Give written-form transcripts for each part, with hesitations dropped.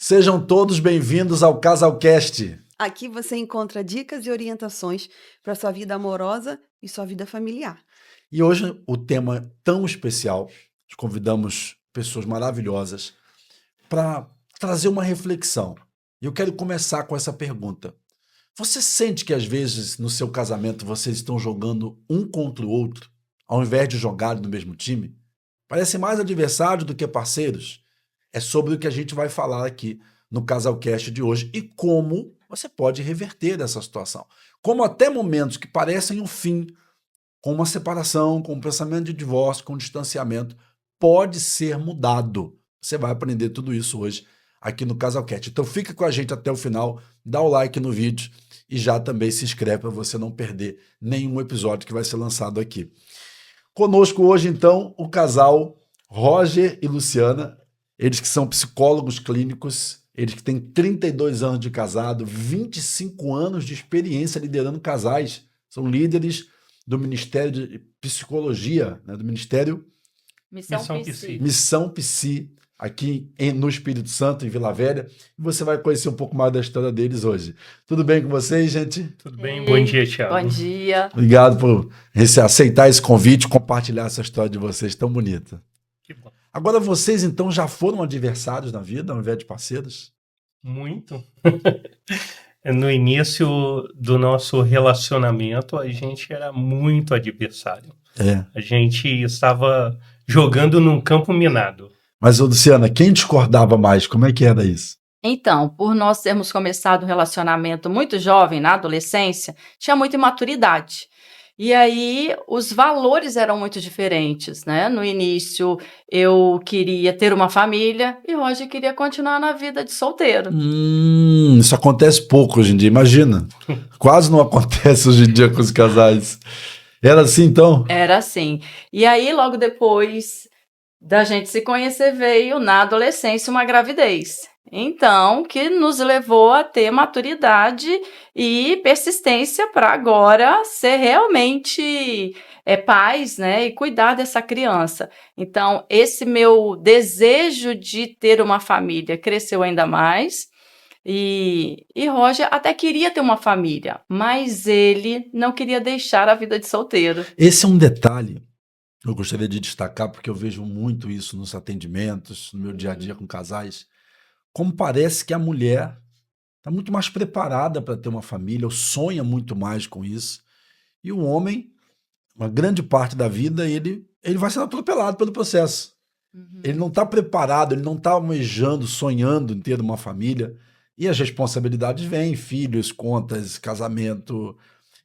Sejam todos bem-vindos ao Casalcast. Aqui você encontra dicas e orientações para sua vida amorosa e sua vida familiar. E hoje o tema é tão especial. Nós convidamos pessoas maravilhosas para trazer uma reflexão. E eu quero começar com essa pergunta. Você sente que às vezes no seu casamento vocês estão jogando um contra o outro, ao invés de jogarem no mesmo time? Parecem mais adversários do que parceiros? É sobre o que a gente vai falar aqui no Casalcast de hoje e como você pode reverter essa situação. Como até momentos que parecem um fim, com uma separação, com um pensamento de divórcio, com um distanciamento, pode ser mudado. Você vai aprender tudo isso hoje aqui no Casalcast. Então fica com a gente até o final, dá o like no vídeo e já também se inscreve para você não perder nenhum episódio que vai ser lançado aqui. Conosco hoje, então, o casal Roger e Luciana, eles que são psicólogos clínicos, eles que têm 32 anos de casado, 25 anos de experiência liderando casais, são líderes do Ministério de Psicologia, né, do Ministério Missão Psi, aqui no Espírito Santo, em Vila Velha, e você vai conhecer um pouco mais da história deles hoje. Tudo bem com vocês, gente? Tudo bem, bom dia, Thiago. Bom dia. Obrigado por aceitar esse convite, compartilhar essa história de vocês tão bonita. Que bom. Agora vocês, então, já foram adversários na vida, ao invés de parceiros? Muito. No início do nosso relacionamento, a gente era muito adversário. A gente estava jogando num campo minado. Mas, Luciana, quem discordava mais? Como é que era isso? Então, por nós termos começado um relacionamento muito jovem, na adolescência, tinha muita imaturidade. E aí, os valores eram muito diferentes, né? No início, eu queria ter uma família e Roger queria continuar na vida de solteiro. Isso acontece pouco hoje em dia, imagina. Quase não acontece hoje em dia com os casais. Era assim, então? Era assim. E aí, logo depois da gente se conhecer, veio, na adolescência, uma gravidez. Então, que nos levou a ter maturidade e persistência para agora ser realmente pais, né, e cuidar dessa criança. Então, esse meu desejo de ter uma família cresceu ainda mais. E Roger até queria ter uma família, mas ele não queria deixar a vida de solteiro. Esse é um detalhe que eu gostaria de destacar, porque eu vejo muito isso nos atendimentos, no meu dia a dia com casais. Como parece que a mulher está muito mais preparada para ter uma família, ou sonha muito mais com isso. E o homem, uma grande parte da vida, ele vai sendo atropelado pelo processo. Ele não está preparado, ele não está almejando, sonhando em ter uma família. E as responsabilidades vêm, filhos, contas, casamento.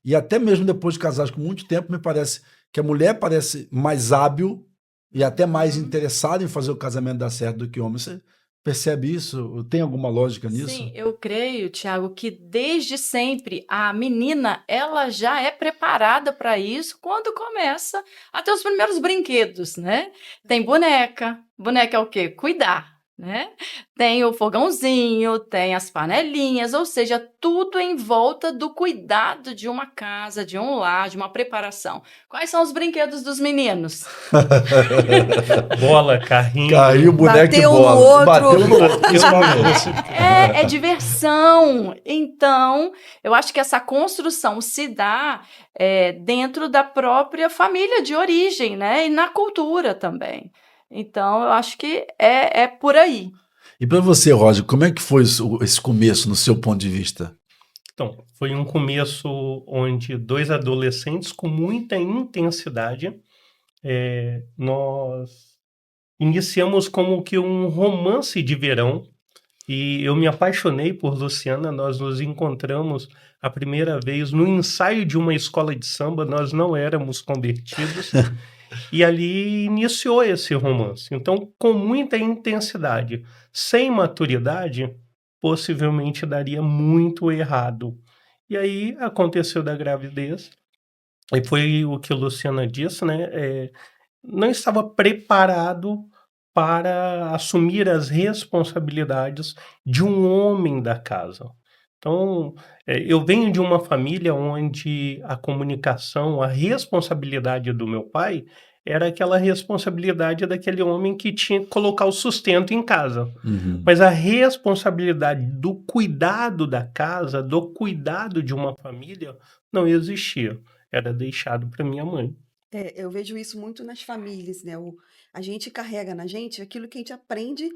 E até mesmo depois de casados com muito tempo, me parece que a mulher parece mais hábil e até mais interessada em fazer o casamento dar certo do que o homem. Você percebe isso? Tem alguma lógica nisso? Sim, eu creio, Thiago, que desde sempre a menina ela já é preparada para isso quando começa a ter os primeiros brinquedos, né? Tem boneca. Boneca é o quê? Cuidar. Né? Tem o fogãozinho, tem as panelinhas, ou seja, tudo em volta do cuidado de uma casa, de um lar, de uma preparação. Quais são os brinquedos dos meninos? Bola, carrinho. Carrinho, boneco e bola. Bateu no outro. É diversão. Então, eu acho que essa construção se dá dentro da própria família de origem, né? E na cultura também. Então, eu acho que é por aí. E para você, Roger, como é que foi esse começo, no seu ponto de vista? Então, foi um começo onde dois adolescentes com muita intensidade, nós iniciamos como que um romance de verão e eu me apaixonei por Luciana, nós nos encontramos a primeira vez no ensaio de uma escola de samba, nós não éramos convertidos. E ali iniciou esse romance. Então, com muita intensidade, sem maturidade, possivelmente daria muito errado. E aí aconteceu da gravidez, e foi o que a Luciana disse, né? Não estava preparado para assumir as responsabilidades de um homem da casa. Então, eu venho de uma família onde a comunicação, a responsabilidade do meu pai era aquela responsabilidade daquele homem que tinha que colocar o sustento em casa. Uhum. Mas a responsabilidade do cuidado da casa, do cuidado de uma família, não existia. Era deixado para minha mãe. Eu vejo isso muito nas famílias, né? A gente carrega na gente aquilo que a gente aprende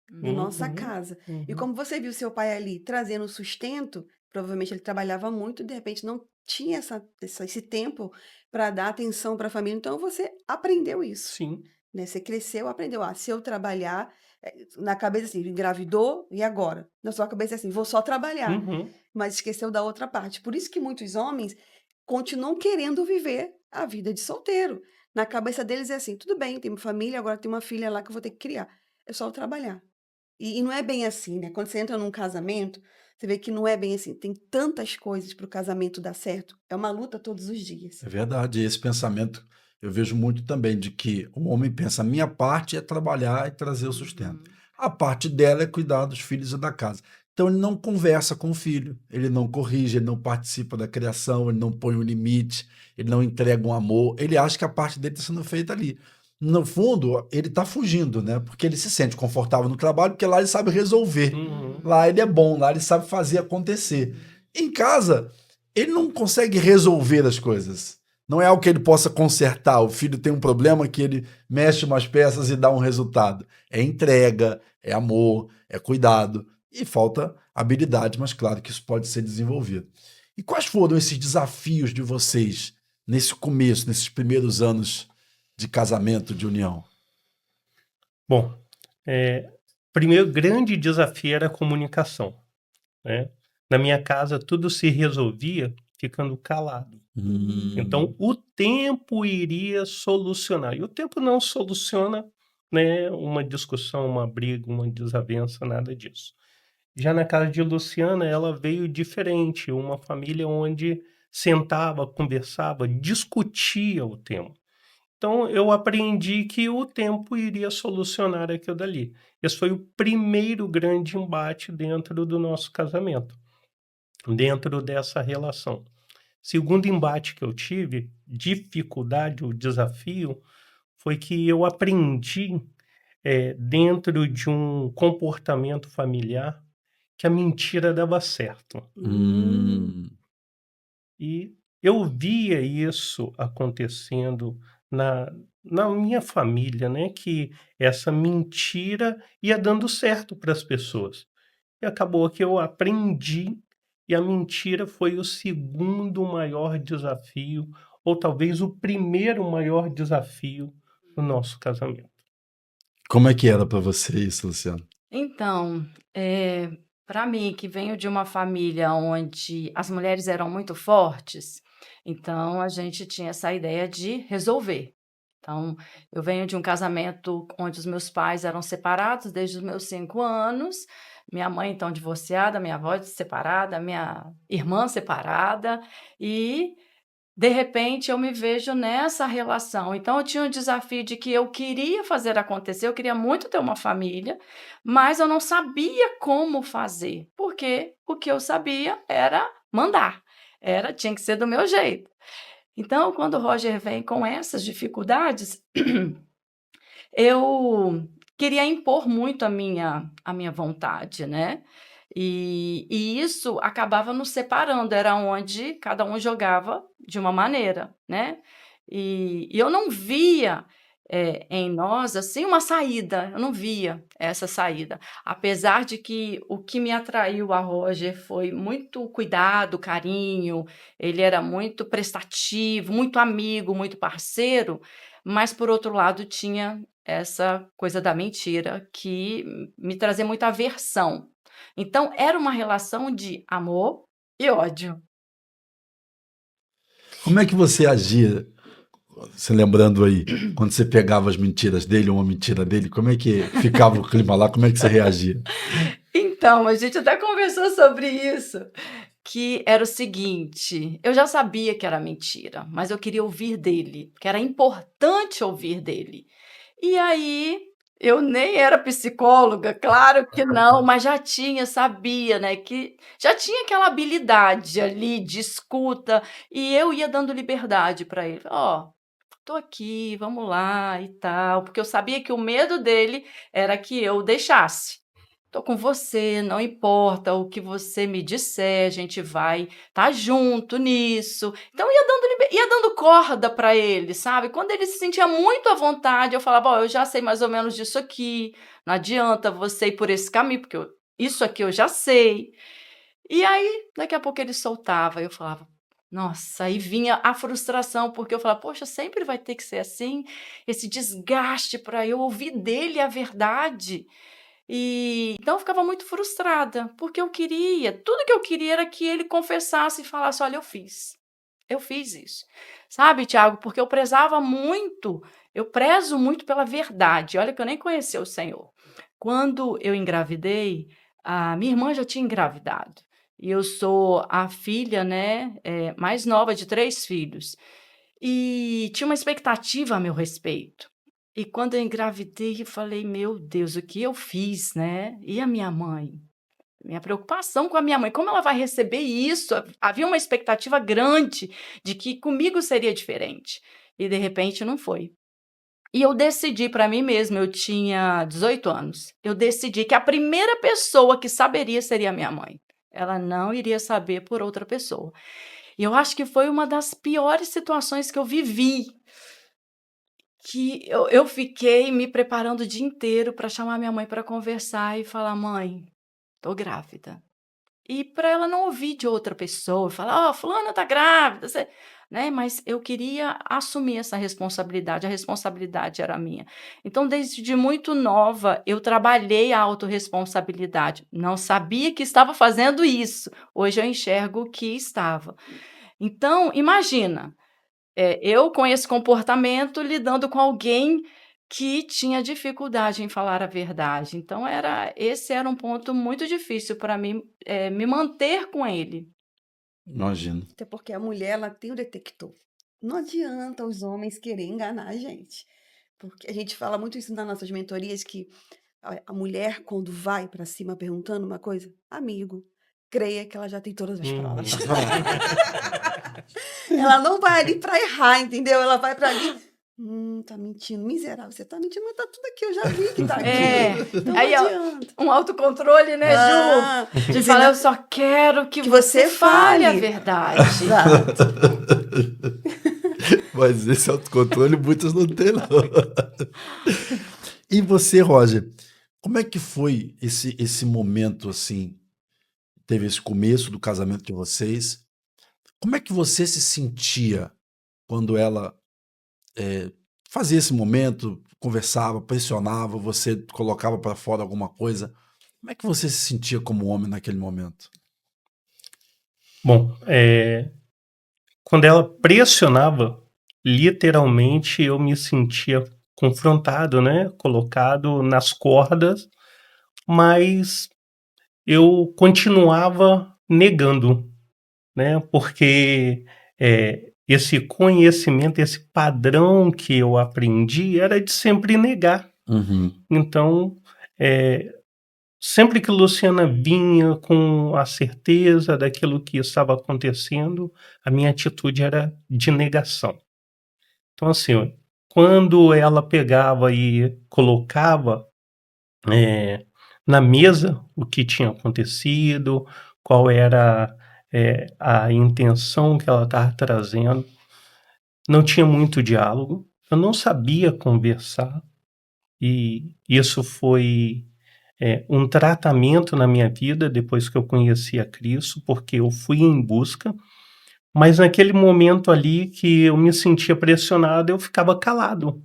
na nossa Uhum, casa. E uhum. como você viu seu pai ali trazendo sustento, provavelmente ele trabalhava muito e de repente não tinha esse tempo para dar atenção para a família. Então você aprendeu isso, Sim. né? Você cresceu, aprendeu. Ah, se eu trabalhar, na cabeça assim, engravidou e agora? Na sua cabeça é assim, vou só trabalhar. Uhum. Mas esqueceu da outra parte. Por isso que muitos homens continuam querendo viver a vida de solteiro. Na cabeça deles é assim: tudo bem, tem uma família, agora tem uma filha lá que eu vou ter que criar. É só eu trabalhar. E não é bem assim, né? Quando você entra num casamento, você vê que não é bem assim. Tem tantas coisas para o casamento dar certo. É uma luta todos os dias. É verdade, esse pensamento eu vejo muito também, de que o homem pensa, a minha parte é trabalhar e trazer o sustento. Uhum. A parte dela é cuidar dos filhos e da casa. Então ele não conversa com o filho, ele não corrige, ele não participa da criação, ele não põe um limite, ele não entrega um amor, ele acha que a parte dele está sendo feita ali. No fundo, ele está fugindo, né? Porque ele se sente confortável no trabalho, porque lá ele sabe resolver. Uhum. Lá ele é bom, lá ele sabe fazer acontecer. Em casa, ele não consegue resolver as coisas. Não é algo que ele possa consertar. O filho tem um problema que ele mexe umas peças e dá um resultado. É entrega, é amor, é cuidado. E falta habilidade, mas claro que isso pode ser desenvolvido. E quais foram esses desafios de vocês nesse começo, nesses primeiros anos de casamento, de união? Bom, primeiro grande desafio era a comunicação, né? Na minha casa, tudo se resolvia ficando calado. Então, o tempo iria solucionar. E o tempo não soluciona, né, uma discussão, uma briga, uma desavença, nada disso. Já na casa de Luciana, ela veio diferente, uma família onde sentava, conversava, discutia o tema. Então, eu aprendi que o tempo iria solucionar aquilo dali. Esse foi o primeiro grande embate dentro do nosso casamento, dentro dessa relação. Segundo embate que eu tive, dificuldade, o desafio, foi que eu aprendi, dentro de um comportamento familiar, que a mentira dava certo. E eu via isso acontecendo na minha família, né? Que essa mentira ia dando certo para as pessoas. E acabou que eu aprendi, e a mentira foi o segundo maior desafio, ou talvez o primeiro maior desafio do nosso casamento. Como é que era para você isso, Luciano? Então, para mim, que venho de uma família onde as mulheres eram muito fortes, então a gente tinha essa ideia de resolver. Então, eu venho de um casamento onde os meus pais eram separados desde os meus 5 anos, minha mãe então divorciada, minha avó separada, minha irmã separada, e de repente eu me vejo nessa relação. Então eu tinha um desafio de que eu queria fazer acontecer, eu queria muito ter uma família, mas eu não sabia como fazer, porque o que eu sabia era mandar, tinha que ser do meu jeito. Então, quando o Roger vem com essas dificuldades, eu queria impor muito a minha vontade, né? E isso acabava nos separando, era onde cada um jogava de uma maneira, né? E eu não via em nós assim uma saída, eu não via essa saída. Apesar de que o que me atraiu a Roger foi muito cuidado, carinho, ele era muito prestativo, muito amigo, muito parceiro, mas por outro lado tinha essa coisa da mentira que me trazia muita aversão. Então era uma relação de amor e ódio. Como é que você agia, se lembrando aí, quando você pegava as mentiras dele, uma mentira dele, como é que ficava o clima lá, como é que você reagia? Então, a gente até conversou sobre isso, que era o seguinte, eu já sabia que era mentira, mas eu queria ouvir dele, que era importante ouvir dele. E aí, eu nem era psicóloga, claro que não, mas sabia, né, que já tinha aquela habilidade ali de escuta, e eu ia dando liberdade para ele. Ó, tô aqui, vamos lá e tal, porque eu sabia que o medo dele era que eu deixasse. Tô com você, não importa o que você me disser, a gente vai tá junto nisso. Então ia dando corda para ele, sabe? Quando ele se sentia muito à vontade, eu falava, ó, eu já sei mais ou menos disso aqui, não adianta você ir por esse caminho, porque isso aqui eu já sei. E aí, daqui a pouco ele soltava, eu falava, nossa, aí vinha a frustração, porque eu falava, poxa, sempre vai ter que ser assim, esse desgaste para eu ouvir dele a verdade. E então eu ficava muito frustrada, porque tudo que eu queria era que ele confessasse e falasse: "Olha, eu fiz isso". Sabe, Tiago, porque eu prezo muito pela verdade. Olha que eu nem conhecia o Senhor. Quando eu engravidei, a minha irmã já tinha engravidado. E eu sou a filha, né, mais nova de 3 filhos. E tinha uma expectativa a meu respeito. E quando eu engravidei, eu falei: "Meu Deus, o que eu fiz, né? E a minha mãe?". Minha preocupação com a minha mãe, como ela vai receber isso? Havia uma expectativa grande de que comigo seria diferente. E de repente não foi. E eu decidi para mim mesma, eu tinha 18 anos. Eu decidi que a primeira pessoa que saberia seria a minha mãe. Ela não iria saber por outra pessoa. E eu acho que foi uma das piores situações que eu vivi, que eu fiquei me preparando o dia inteiro para chamar minha mãe para conversar e falar: "Mãe, tô grávida". E para ela não ouvir de outra pessoa, falar: "Ó, fulana tá grávida", né, mas eu queria assumir essa responsabilidade, a responsabilidade era minha. Então, desde muito nova, eu trabalhei a autorresponsabilidade. Não sabia que estava fazendo isso, hoje eu enxergo que estava. Então, imagina, eu com esse comportamento lidando com alguém que tinha dificuldade em falar a verdade. Então esse era um ponto muito difícil para mim, me manter com ele. Imagino. Até porque a mulher, ela tem o detector. Não adianta os homens querer enganar a gente. Porque a gente fala muito isso nas nossas mentorias, que a mulher, quando vai para cima perguntando uma coisa, amigo, creia que ela já tem todas as provas. Ela não vai ali para errar, entendeu? Ela vai para ali. Tá mentindo, miserável. Você tá mentindo, mas tá tudo aqui. Eu já vi que tá aqui. Então Aí não adianta. um autocontrole, né, Ju? De dizendo falar, eu só quero que que você você fale a fale. verdade. Exato. Mas esse autocontrole muitos não têm, não. E você, Roger, como é que foi esse momento, assim? Teve esse começo do casamento de vocês. Como é que você se sentia quando ela fazia esse momento, conversava, pressionava, você colocava para fora alguma coisa? Como é que você se sentia como homem naquele momento? Bom, quando ela pressionava, literalmente eu me sentia confrontado, né? Colocado nas cordas, mas eu continuava negando, né? Porque esse conhecimento, esse padrão que eu aprendi era de sempre negar. Uhum. Então, sempre que Luciana vinha com a certeza daquilo que estava acontecendo, a minha atitude era de negação. Então, assim, quando ela pegava e colocava na mesa o que tinha acontecido, qual era a intenção que ela estava trazendo, não tinha muito diálogo, eu não sabia conversar, e isso foi um tratamento na minha vida depois que eu conheci a Cristo, porque eu fui em busca, mas naquele momento ali que eu me sentia pressionado, eu ficava calado.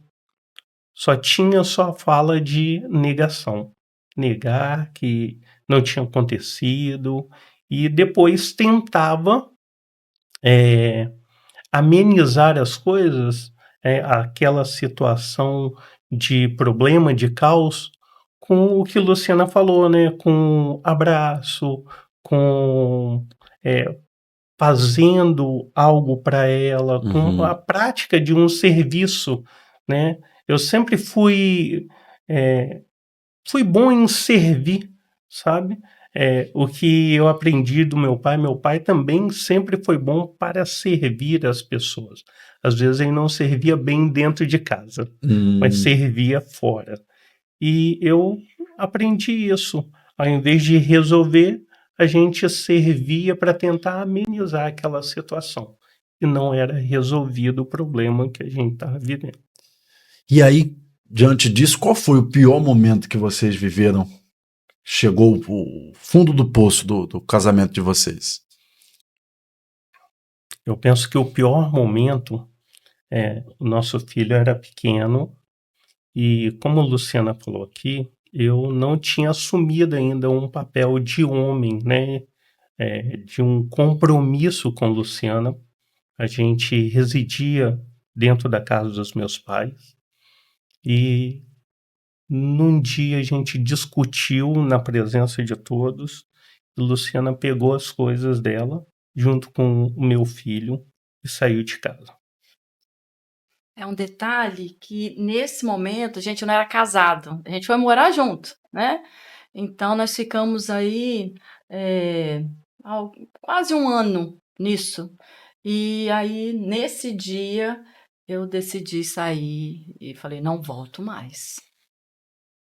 Só tinha só a fala de negação. Negar que não tinha acontecido, e depois tentava amenizar as coisas, aquela situação de problema, de caos, com o que Luciana falou, né? Com abraço, com fazendo algo para ela, com a prática de um serviço, né? Eu sempre fui bom em servir, sabe? O que eu aprendi do meu pai também sempre foi bom para servir as pessoas. Às vezes ele não servia bem dentro de casa, mas Hum. servia fora. E eu aprendi isso. Ao invés de resolver, a gente servia para tentar amenizar aquela situação. E não era resolvido o problema que a gente estava vivendo. E aí, diante disso, qual foi o pior momento que vocês viveram? Chegou o fundo do poço do casamento de vocês? Eu penso que o pior momento o nosso filho era pequeno e, como a Luciana falou aqui, eu não tinha assumido ainda um papel de homem, né? De um compromisso com Luciana. A gente residia dentro da casa dos meus pais e num dia a gente discutiu na presença de todos e Luciana pegou as coisas dela junto com o meu filho e saiu de casa. É um detalhe que, nesse momento, a gente não era casado. A gente foi morar junto, né? Então, nós ficamos aí quase um ano nisso. E aí, nesse dia, eu decidi sair e falei, não volto mais.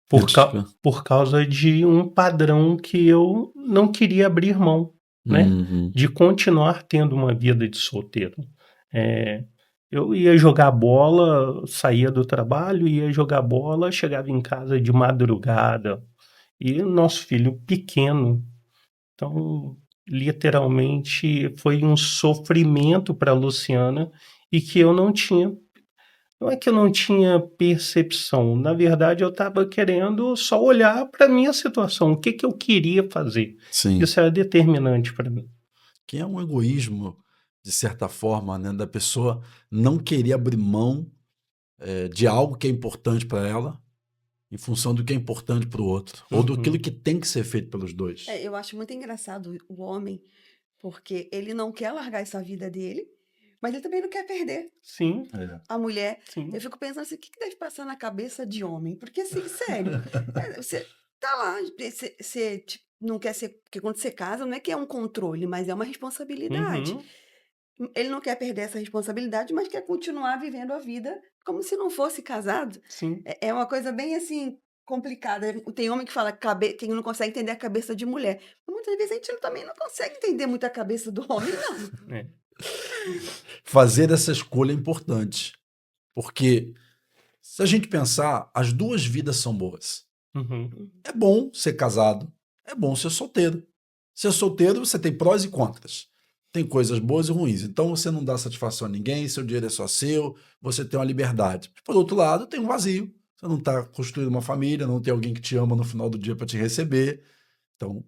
Por causa de um padrão que eu não queria abrir mão, né? Uhum. De continuar tendo uma vida de solteiro. Eu ia jogar bola, saía do trabalho, ia jogar bola, chegava em casa de madrugada. E o nosso filho pequeno. Então, literalmente, foi um sofrimento para a Luciana e que eu não tinha. Não é que eu não tinha percepção, na verdade eu estava querendo só olhar para a minha situação, o que eu queria fazer. Sim. Isso era determinante para mim. Que é um egoísmo, de certa forma, né, da pessoa não querer abrir mão de algo que é importante para ela em função do que é importante para o outro, ou do aquilo que tem que ser feito pelos dois. Eu acho muito engraçado o homem, porque ele não quer largar essa vida dele, mas ele também não quer perder Sim, a mulher. sim. Eu fico pensando assim, o que deve passar na cabeça de homem? Porque, assim, sério, você tá lá, você tipo, não quer ser. Porque quando você casa, não é que é um controle, mas é uma responsabilidade. Uhum, Ele não quer perder essa responsabilidade, mas quer continuar vivendo a vida como se não fosse casado. sim. É uma coisa bem assim complicada. Tem homem que fala que não consegue entender a cabeça de mulher. Mas muitas vezes a gente também não consegue entender muito a cabeça do homem, não. É. Fazer essa escolha é importante, porque se a gente pensar, as duas vidas são boas. Uhum, É bom ser casado, é bom ser solteiro. Ser solteiro, você tem prós e contras. Tem coisas boas e ruins. Então você não dá satisfação a ninguém, seu dinheiro é só seu, você tem uma liberdade. Por outro lado, tem um vazio. Você não está construindo uma família, não tem alguém que te ama no final do dia para te receber. Então,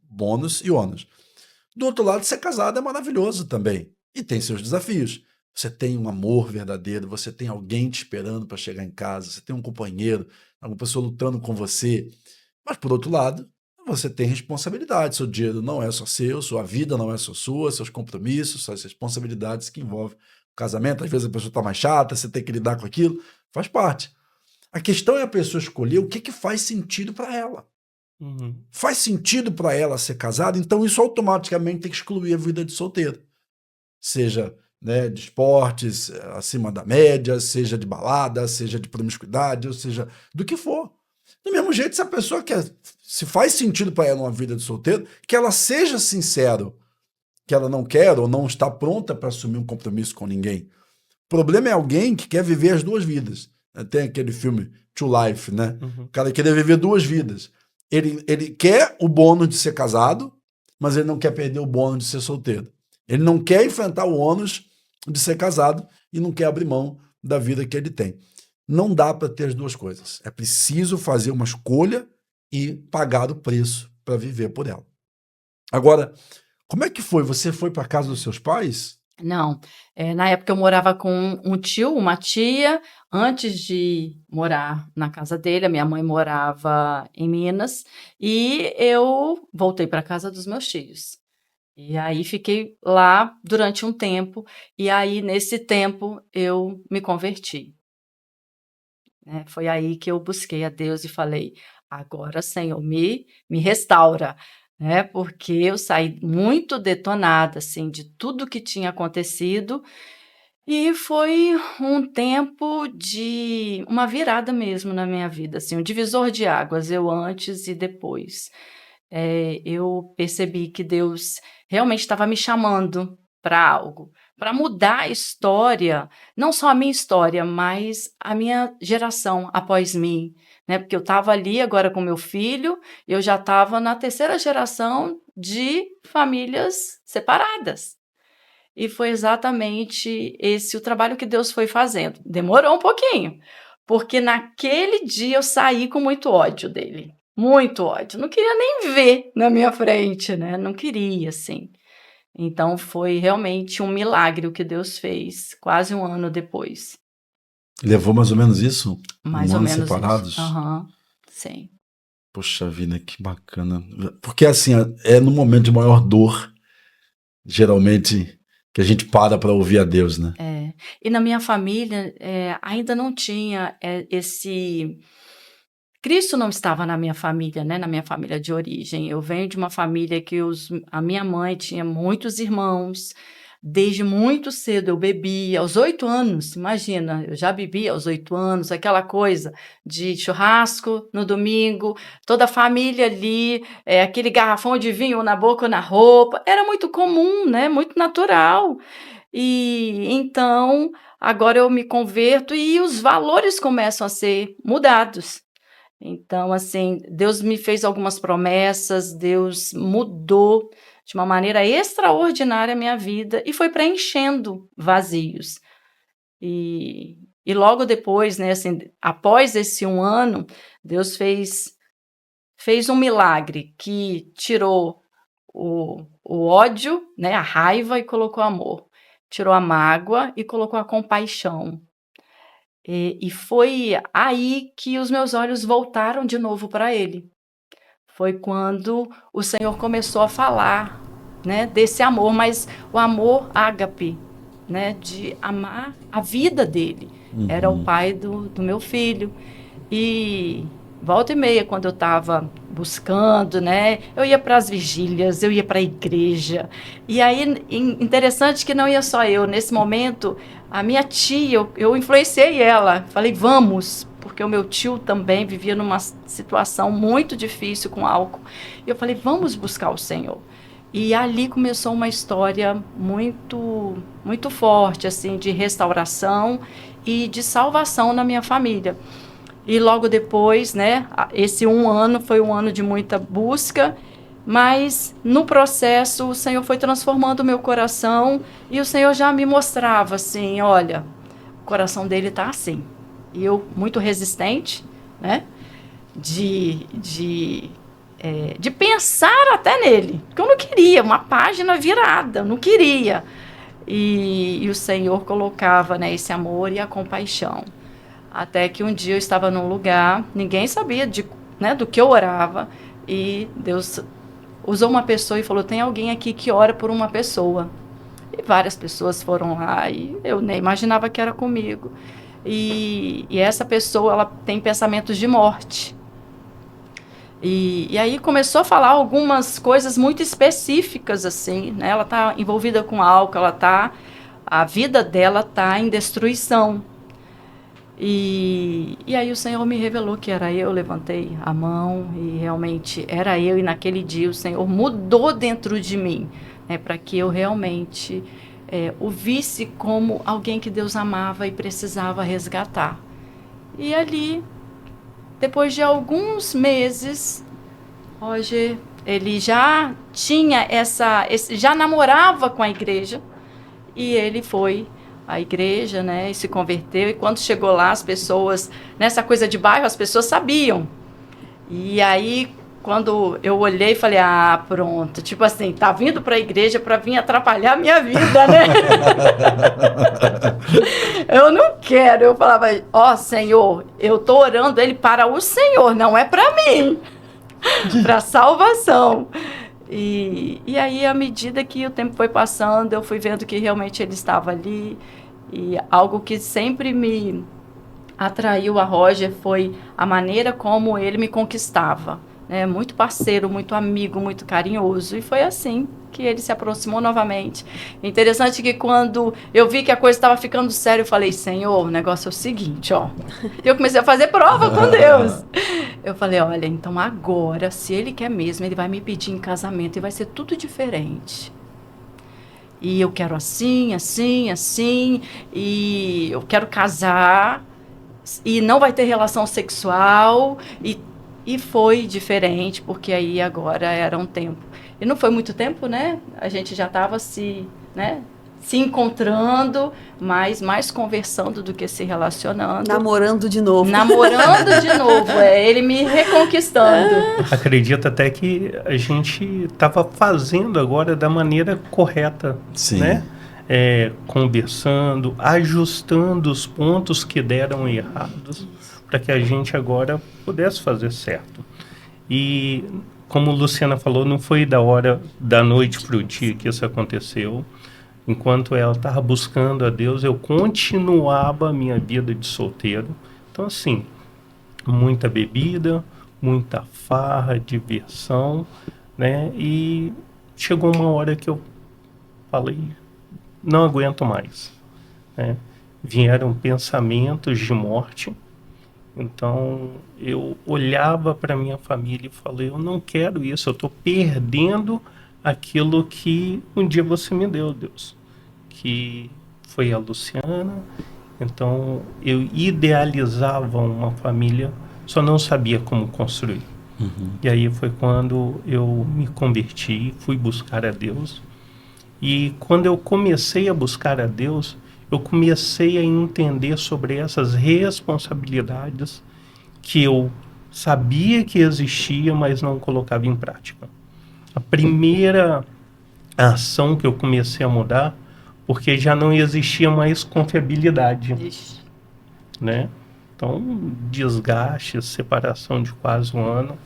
bônus e ônus. Do outro lado, ser casado é maravilhoso também. E tem seus desafios. Você tem um amor verdadeiro, você tem alguém te esperando para chegar em casa, você tem um companheiro, alguma pessoa lutando com você. Mas, por outro lado, você tem responsabilidade. Seu dinheiro não é só seu, sua vida não é só sua, seus compromissos, suas responsabilidades que envolvem o casamento. Às vezes a pessoa está mais chata, você tem que lidar com aquilo. Faz parte. A questão é a pessoa escolher o que faz sentido para ela. uhum. Faz sentido para ela ser casada, então isso automaticamente tem que excluir a vida de solteiro. Seja, né, de esportes acima da média, seja de balada, seja de promiscuidade, ou seja, do que for. Do mesmo jeito, se a pessoa quer, se faz sentido para ela uma vida de solteiro, que ela seja sincero que ela não quer ou não está pronta para assumir um compromisso com ninguém. O problema é alguém que quer viver as duas vidas. Tem aquele filme To Life, né? Uhum. O cara quer viver duas vidas. Ele quer o bônus de ser casado, mas ele não quer perder o bônus de ser solteiro. Ele não quer enfrentar o ônus de ser casado e não quer abrir mão da vida que ele tem. Não dá para ter as duas coisas. É preciso fazer uma escolha e pagar o preço para viver por ela. Agora, como é que foi? Você foi para casa dos seus pais? Não, na época eu morava com um tio, uma tia. Antes de morar na casa dele, a minha mãe morava em Minas e eu voltei para casa dos meus tios. E aí fiquei lá durante um tempo e aí nesse tempo eu me converti. Foi aí que eu busquei a Deus e falei: agora, Senhor, me restaura. né? Porque eu saí muito detonada, assim, de tudo que tinha acontecido. E foi um tempo de uma virada mesmo na minha vida, assim, um divisor de águas, eu antes e depois. Eu percebi que Deus realmente estava me chamando para algo, para mudar a história, não só a minha história, mas a minha geração após mim, né? Porque eu estava ali agora com meu filho, eu já estava na terceira geração de famílias separadas. E foi exatamente esse o trabalho que Deus foi fazendo. Demorou um pouquinho, porque naquele dia eu saí com muito ódio dele. Muito ódio. Não queria nem ver na minha frente, né? Não queria, assim. Então foi realmente um milagre o que Deus fez, quase um ano depois. Levou mais ou menos isso? Mais Um ou ano menos separados? isso. Aham, sim. Poxa vida, que bacana. Porque assim, é no momento de maior dor, geralmente, que a gente para ouvir a Deus, né? E na minha família ainda não tinha esse... Cristo não estava na minha família, né? Na minha família de origem. Eu venho de uma família que a minha mãe tinha muitos irmãos. Desde muito cedo eu bebia, aos 8 anos, imagina, eu já bebia aos 8 anos, aquela coisa de churrasco no domingo, toda a família ali, aquele garrafão de vinho na boca ou na roupa, era muito comum, né? Muito natural. E então, agora eu me converto e os valores começam a ser mudados. Então, assim, Deus me fez algumas promessas, Deus mudou de uma maneira extraordinária a minha vida e foi preenchendo vazios. E logo depois, né, assim, após esse um ano, Deus fez um milagre que tirou o ódio, né, a raiva e colocou amor. Tirou a mágoa e colocou a compaixão. E foi aí que os meus olhos voltaram de novo para Ele. Foi quando o Senhor começou a falar, né, desse amor, mas o amor ágape, né, de amar a vida dele. Era o pai do meu filho. E volta e meia, quando eu estava buscando, né, eu ia para as vigílias, eu ia para a igreja. E aí, interessante que não ia só eu. Nesse momento, a minha tia, eu influenciei ela. Falei, vamos, porque o meu tio também vivia numa situação muito difícil com álcool. E eu falei, vamos buscar o Senhor. E ali começou uma história muito, muito forte, assim, de restauração e de salvação na minha família. E logo depois, né, esse um ano foi um ano de muita busca, mas no processo o Senhor foi transformando o meu coração e o Senhor já me mostrava assim, olha, o coração dele está assim. E eu, muito resistente, né, de pensar até nele, porque eu não queria, uma página virada, eu não queria. E o Senhor colocava, né, esse amor e a compaixão. Até que um dia eu estava num lugar, ninguém sabia né, do que eu orava, e Deus usou uma pessoa e falou, tem alguém aqui que ora por uma pessoa. E várias pessoas foram lá, e eu nem imaginava que era comigo. E essa pessoa, ela tem pensamentos de morte. E aí começou a falar algumas coisas muito específicas, assim, né? Ela está envolvida com álcool, a vida dela está em destruição. E aí o Senhor me revelou que era eu, levantei a mão e realmente era eu. E naquele dia o Senhor mudou dentro de mim, né, para que eu realmente o visse como alguém que Deus amava e precisava resgatar. E ali, depois de alguns meses, Roger, ele já tinha já namorava com a igreja e ele foi à igreja, né, e se converteu. E quando chegou lá, as pessoas, nessa coisa de bairro, as pessoas sabiam. E aí, quando eu olhei, falei, ah, pronto, tipo assim, tá vindo para a igreja para vir atrapalhar a minha vida, né? Eu não quero. Eu falava, ó, Senhor, eu tô orando ele para o Senhor, não é para mim, para salvação. E aí, à medida que o tempo foi passando, eu fui vendo que realmente ele estava ali. E algo que sempre me atraiu a Roger foi a maneira como ele me conquistava, né? Muito parceiro, muito amigo, muito carinhoso. E foi assim que ele se aproximou novamente. Interessante que quando eu vi que a coisa estava ficando séria, eu falei, Senhor, o negócio é o seguinte, ó. Eu comecei a fazer prova com Deus. Eu falei, olha, então agora, se ele quer mesmo, ele vai me pedir em casamento e vai ser tudo diferente. E eu quero assim, assim, assim, e eu quero casar, e não vai ter relação sexual, e foi diferente, porque aí agora era um tempo. E não foi muito tempo, né? A gente já estava né, se encontrando, mas mais conversando do que se relacionando. Namorando de novo. Namorando de novo, ele me reconquistando. Acredito até que a gente estava fazendo agora da maneira correta, Sim. né? Conversando, ajustando os pontos que deram errados, para que a gente agora pudesse fazer certo. E como Luciana falou, não foi da noite para o dia que isso aconteceu. Enquanto ela estava buscando a Deus, eu continuava a minha vida de solteiro. Então, assim, muita bebida, muita farra, diversão, né? E chegou uma hora que eu falei, não aguento mais, né? Vieram pensamentos de morte. Então, eu olhava para minha família e falei, eu não quero isso, eu estou perdendo aquilo que um dia você me deu, Deus, que foi a Luciana. Então, eu idealizava uma família, só não sabia como construir. E aí foi quando eu me converti, fui buscar a Deus. E quando eu comecei a buscar a Deus, eu comecei a entender sobre essas responsabilidades que eu sabia que existia, mas não colocava em prática. A primeira ação que eu comecei a mudar, porque já não existia mais confiabilidade, Ixi. né? Então, desgaste, separação de quase um ano,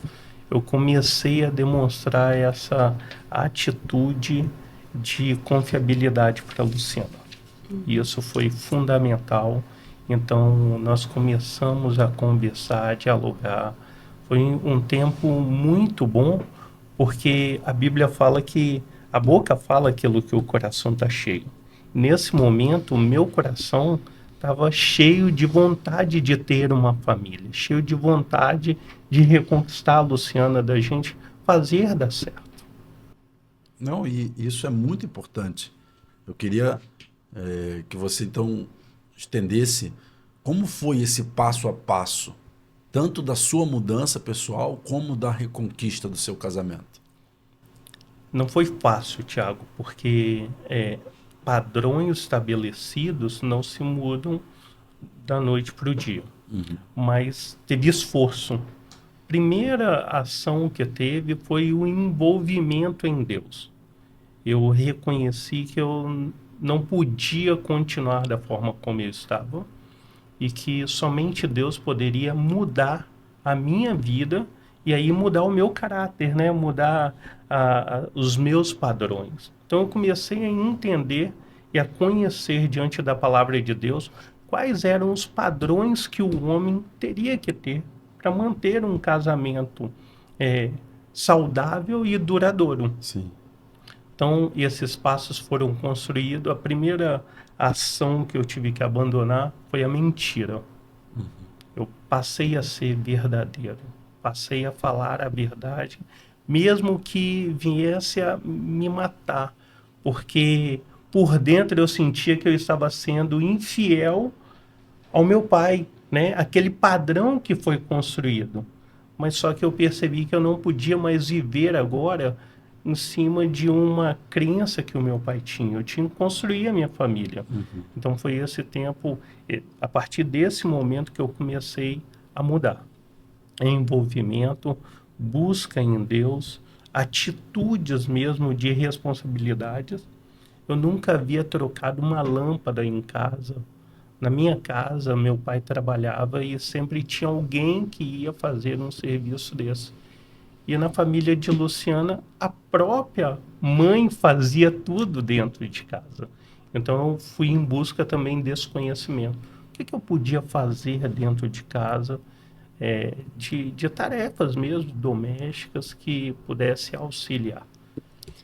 eu comecei a demonstrar essa atitude de confiabilidade para a Luciana. E isso foi fundamental. Então, nós começamos a conversar, a dialogar. Foi um tempo muito bom, porque a Bíblia fala que a boca fala aquilo que o coração está cheio. Nesse momento, o meu coração estava cheio de vontade de ter uma família, cheio de vontade de reconquistar a Luciana, da gente fazer dar certo. Não, e isso é muito importante. Eu queria que você, então, estendesse como foi esse passo a passo, tanto da sua mudança pessoal, como da reconquista do seu casamento. Não foi fácil, Thiago, porque padrões estabelecidos não se mudam da noite para o dia. Mas teve esforço. Primeira ação que teve foi o envolvimento em Deus. Eu reconheci que eu não podia continuar da forma como eu estava e que somente Deus poderia mudar a minha vida e aí mudar o meu caráter, né? Mudar os meus padrões. Então eu comecei a entender e a conhecer diante da palavra de Deus quais eram os padrões que o homem teria que ter para manter um casamento saudável e duradouro. Sim. Então, esses passos foram construídos. A primeira ação que eu tive que abandonar foi a mentira. Eu passei a ser verdadeiro, passei a falar a verdade, mesmo que viesse a me matar, porque por dentro eu sentia que eu estava sendo infiel ao meu pai, né? Aquele padrão que foi construído. Mas só que eu percebi que eu não podia mais viver agora em cima de uma crença que o meu pai tinha. Eu tinha que construir a minha família. Então foi esse tempo, a partir desse momento que eu comecei a mudar. Envolvimento, busca em Deus, atitudes mesmo de responsabilidades. Eu nunca havia trocado uma lâmpada em casa. Na minha casa, meu pai trabalhava e sempre tinha alguém que ia fazer um serviço desse. E na família de Luciana, a própria mãe fazia tudo dentro de casa. Então eu fui em busca também desse conhecimento. O que eu podia fazer dentro de casa de tarefas mesmo, domésticas, que pudesse auxiliar.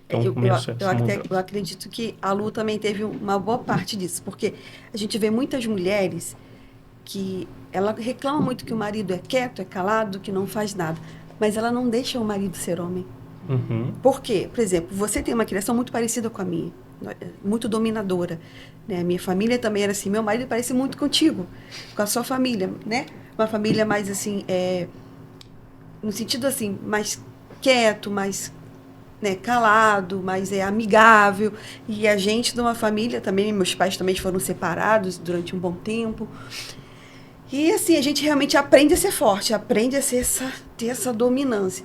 Então, Eu, começou eu, essa eu mudança. acredito que a Lu também teve uma boa parte disso, porque a gente vê muitas mulheres que ela reclama muito que o marido é quieto, é calado, que não faz nada, mas ela não deixa o marido ser homem. Uhum, Por quê? Por exemplo, você tem uma criação muito parecida com a minha, muito dominadora, né? A minha família também era assim, meu marido parece muito contigo, com a sua família, né? Uma família mais assim, no sentido assim, mais quieto, mais, né, calado, mais amigável. E a gente de uma família também, meus pais também foram separados durante um bom tempo. E assim, a gente realmente aprende a ser forte, aprende a ter essa dominância.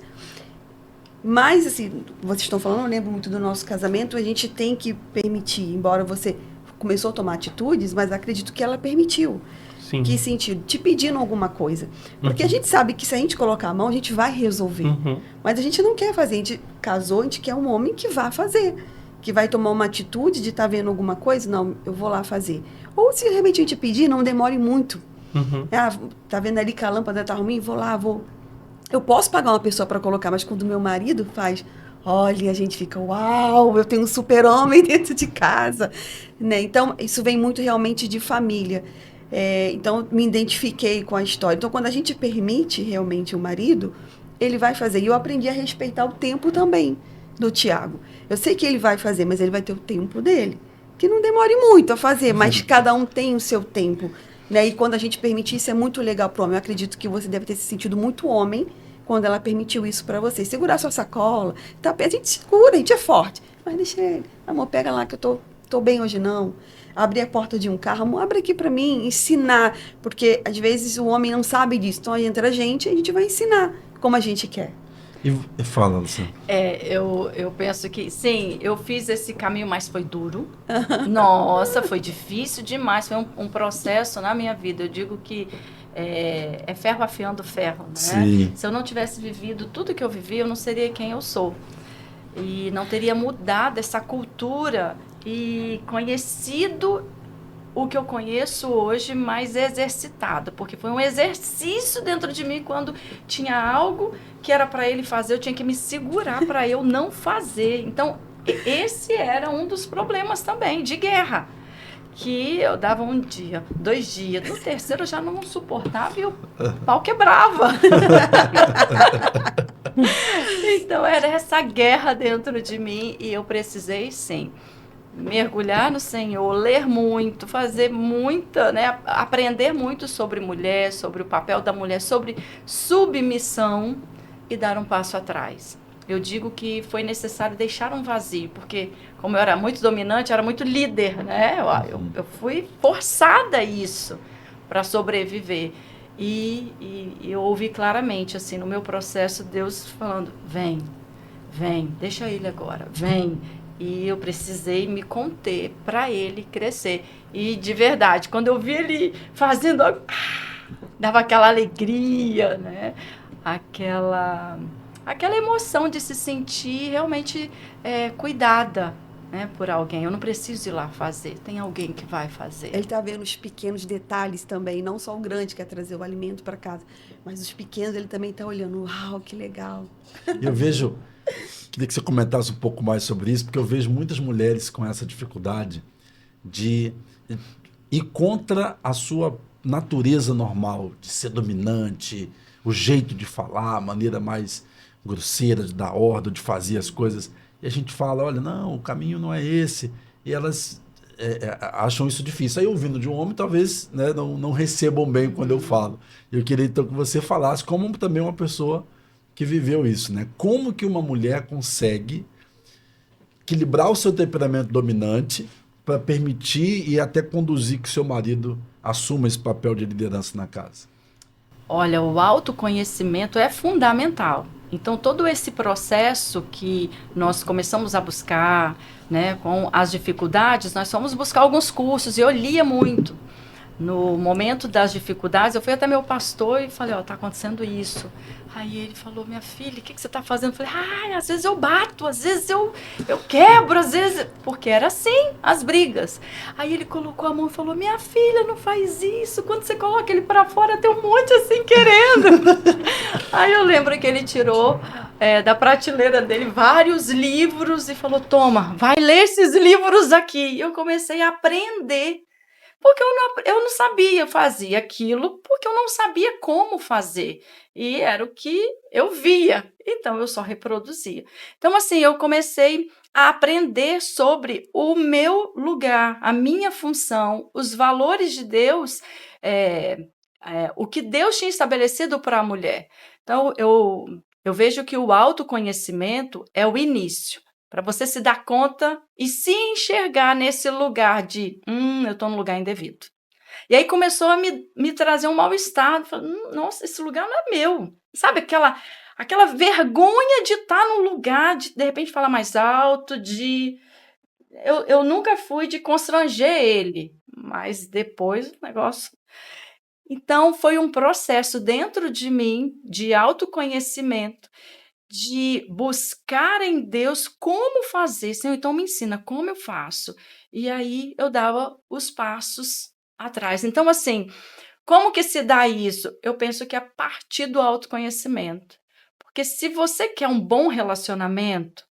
Mas, assim, vocês estão falando, eu lembro muito do nosso casamento, a gente tem que permitir, embora você começou a tomar atitudes, mas acredito que ela permitiu. sim. Que sentido? Te pedindo alguma coisa. Porque a gente sabe que se a gente colocar a mão, a gente vai resolver. Uhum, Mas a gente não quer fazer. A gente casou, a gente quer um homem que vá fazer. Que vai tomar uma atitude de estar vendo alguma coisa, não, eu vou lá fazer. Ou se realmente a gente pedir, não demore muito. uhum. Tá vendo ali que a lâmpada tá ruim? Vou lá, vou. Eu posso pagar uma pessoa para colocar, mas quando meu marido faz, olha, a gente fica, uau, eu tenho um super-homem dentro de casa, né? Então, isso vem muito realmente de família. Então, me identifiquei com a história. Então, quando a gente permite realmente o marido, ele vai fazer. E eu aprendi a respeitar o tempo também do Tiago. Eu sei que ele vai fazer, mas ele vai ter o tempo dele. Que não demore muito a fazer, mas cada um tem o seu tempo. Né? E quando a gente permite isso, é muito legal para o homem. Eu acredito que você deve ter se sentido muito homem quando ela permitiu isso para você. Segurar sua sacola, tá, a gente segura, a gente é forte. Mas deixa ele, amor, pega lá que eu tô bem hoje não. Abrir a porta de um carro, amor, abre aqui para mim, ensinar. Porque às vezes o homem não sabe disso. Então aí entra a gente vai ensinar como a gente quer. E fala, Luciana. Eu penso que, sim, eu fiz esse caminho, mas foi duro. Nossa, foi difícil demais. Foi um processo na minha vida. Eu digo que é ferro afiando ferro, né? Sim. Se eu não tivesse vivido tudo que eu vivi, eu não seria quem eu sou. E não teria mudado essa cultura e conhecido o que eu conheço hoje, mais exercitado, porque foi um exercício dentro de mim quando tinha algo que era para ele fazer, eu tinha que me segurar para eu não fazer. Então, esse era um dos problemas também, de guerra, que eu dava um dia, 2 dias, no terceiro eu já não suportava e o pau quebrava. Então, era essa guerra dentro de mim e eu precisei, sim, mergulhar no Senhor, ler muito, fazer muita, né, aprender muito sobre mulher, sobre o papel da mulher, sobre submissão e dar um passo atrás. Eu digo que foi necessário deixar um vazio, porque como eu era muito dominante, era muito líder, né? Eu fui forçada a isso para sobreviver. E eu ouvi claramente, assim, no meu processo, Deus falando, vem, deixa ele agora, vem. E eu precisei me conter para ele crescer. E, de verdade, quando eu vi ele fazendo, dava aquela alegria, né? Aquela emoção de se sentir realmente cuidada, né, por alguém. Eu não preciso ir lá fazer, tem alguém que vai fazer. Ele está vendo os pequenos detalhes também, não só o grande que é trazer o alimento para casa, mas os pequenos ele também está olhando. Uau, que legal. Eu vejo, queria que você comentasse um pouco mais sobre isso, porque eu vejo muitas mulheres com essa dificuldade de ir contra a sua natureza normal, de ser dominante, o jeito de falar, a maneira mais grosseira de dar ordem, de fazer as coisas. E a gente fala, olha, não, o caminho não é esse. E elas acham isso difícil. Aí, ouvindo de um homem, talvez, né, não recebam bem quando eu falo. Eu queria, então, que você falasse como também uma pessoa que viveu isso, né? Como que uma mulher consegue equilibrar o seu temperamento dominante para permitir e até conduzir que seu marido assuma esse papel de liderança na casa? Olha, o autoconhecimento é fundamental. Então, todo esse processo que nós começamos a buscar, né, com as dificuldades, nós fomos buscar alguns cursos e eu lia muito. no momento das dificuldades, eu fui até meu pastor e falei, ó, tá acontecendo isso. Aí ele falou, minha filha, o que você tá fazendo? Eu falei, às vezes eu bato, às vezes eu quebro, às vezes... Porque era assim, as brigas. Aí ele colocou a mão e falou, minha filha, não faz isso. Quando você coloca ele pra fora, tem um monte assim querendo. Aí eu lembro que ele tirou da prateleira dele vários livros e falou, toma, vai ler esses livros aqui. E eu comecei a aprender. Porque eu não sabia fazer aquilo, porque eu não sabia como fazer. E era o que eu via. Então, eu só reproduzia. Então, assim, eu comecei a aprender sobre o meu lugar, a minha função, os valores de Deus, o que Deus tinha estabelecido para a mulher. Então, eu vejo que o autoconhecimento é o início. Para você se dar conta e se enxergar nesse lugar de, eu estou num lugar indevido. E aí começou a me trazer um mal-estar. Falei, nossa, esse lugar não é meu. Sabe aquela vergonha de estar num lugar, de repente falar mais alto, eu nunca fui de constranger ele, mas depois o negócio... Então, foi um processo dentro de mim de autoconhecimento, de buscar em Deus como fazer. Senhor, então me ensina como eu faço. E aí eu dava os passos atrás. Então, assim, como que se dá isso? Eu penso que é a partir do autoconhecimento. Porque se você quer um bom relacionamento,